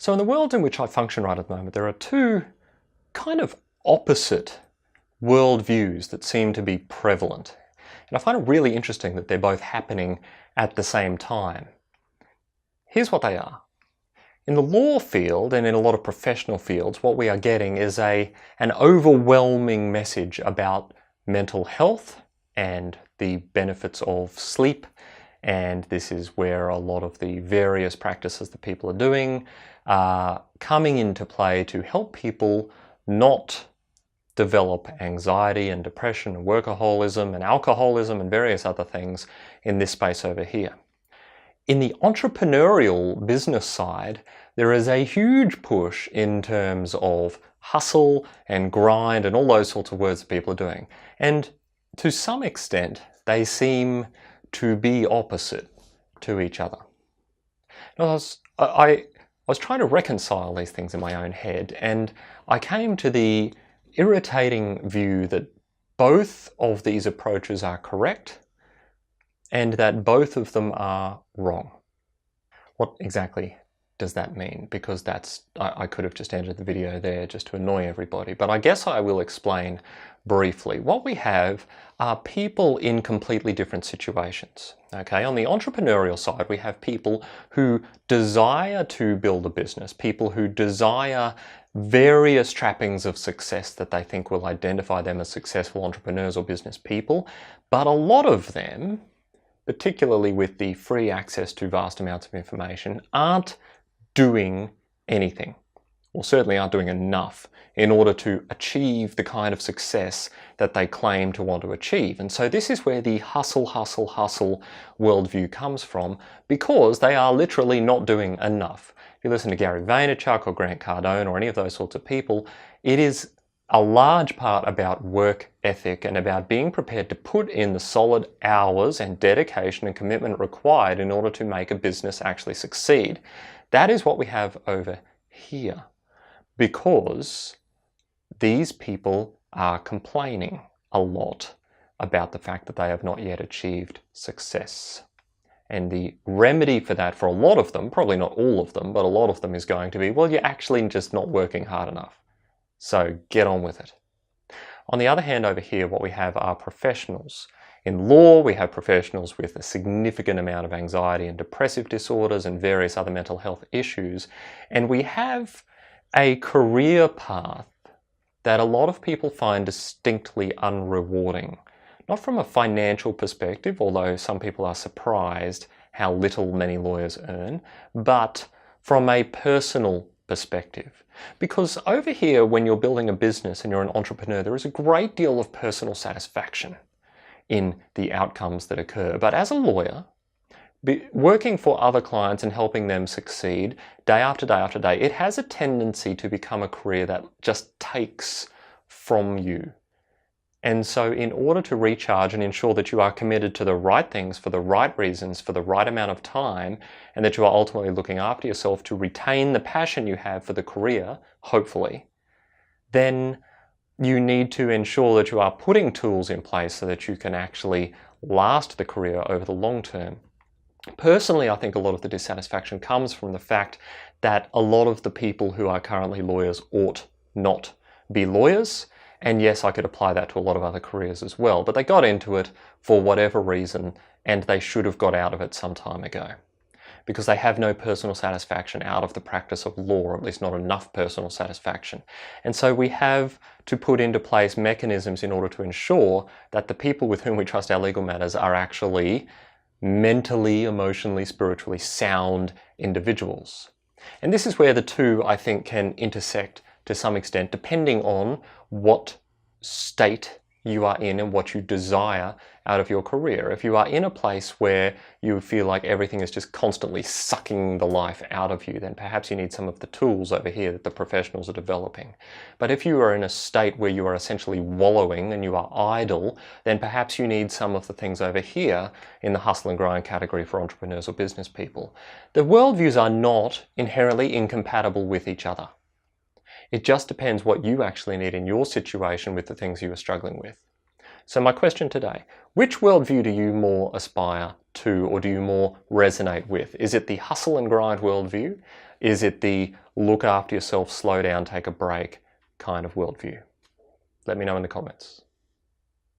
So in the world in which I function right at the moment, there are two kind of opposite worldviews that seem to be prevalent. And I find it really interesting that they're both happening at the same time. Here's what they are. In the law field and in a lot of professional fields, what we are getting is an overwhelming message about mental health and the benefits of sleep. And this is where a lot of the various practices that people are doing are coming into play to help people not develop anxiety and depression and workaholism and alcoholism and various other things in this space over here. In the entrepreneurial business side, there is a huge push in terms of hustle and grind and all those sorts of words that people are doing. And to some extent, they seem to be opposite to each other. Now, I was trying to reconcile these things in my own head, and I came to the irritating view that both of these approaches are correct and that both of them are wrong. What exactly does that mean? Because I could have just ended the video there just to annoy everybody, but I guess I will explain briefly. What we have are people in completely different situations. Okay, on the entrepreneurial side, we have people who desire to build a business, people who desire various trappings of success that they think will identify them as successful entrepreneurs or business people, but a lot of them, particularly with the free access to vast amounts of information, aren't doing anything, or certainly aren't doing enough in order to achieve the kind of success that they claim to want to achieve. And so this is where the hustle, hustle, hustle worldview comes from, because they are literally not doing enough. If you listen to Gary Vaynerchuk or Grant Cardone or any of those sorts of people, it is a large part about work ethic and about being prepared to put in the solid hours and dedication and commitment required in order to make a business actually succeed. That is what we have over here, because these people are complaining a lot about the fact that they have not yet achieved success. And the remedy for that for a lot of them, probably not all of them, but a lot of them is going to be, well, you're actually just not working hard enough. So get on with it. On the other hand, over here, what we have are professionals. In law, we have professionals with a significant amount of anxiety and depressive disorders and various other mental health issues. And we have a career path that a lot of people find distinctly unrewarding. Not from a financial perspective, although some people are surprised how little many lawyers earn, but from a personal perspective. Because over here, when you're building a business and you're an entrepreneur, there is a great deal of personal satisfaction in the outcomes that occur. But as a lawyer, working for other clients and helping them succeed day after day after day, it has a tendency to become a career that just takes from you. And so in order to recharge and ensure that you are committed to the right things for the right reasons, for the right amount of time, and that you are ultimately looking after yourself to retain the passion you have for the career, hopefully, then you need to ensure that you are putting tools in place so that you can actually last the career over the long term. Personally, I think a lot of the dissatisfaction comes from the fact that a lot of the people who are currently lawyers ought not be lawyers. And yes, I could apply that to a lot of other careers as well, but they got into it for whatever reason, and they should have got out of it some time ago, because they have no personal satisfaction out of the practice of law, or at least not enough personal satisfaction. And so we have to put into place mechanisms in order to ensure that the people with whom we trust our legal matters are actually mentally, emotionally, spiritually sound individuals. And this is where the two, I think, can intersect to some extent, depending on what state you are in and what you desire out of your career. If you are in a place where you feel like everything is just constantly sucking the life out of you, then perhaps you need some of the tools over here that the professionals are developing. But if you are in a state where you are essentially wallowing and you are idle, then perhaps you need some of the things over here in the hustle and grind category for entrepreneurs or business people. The worldviews are not inherently incompatible with each other. It just depends what you actually need in your situation with the things you are struggling with. So my question today, which worldview do you more aspire to, or do you more resonate with? Is it the hustle and grind worldview? is it the look after yourself, slow down, take a break kind of worldview? Let me know in the comments.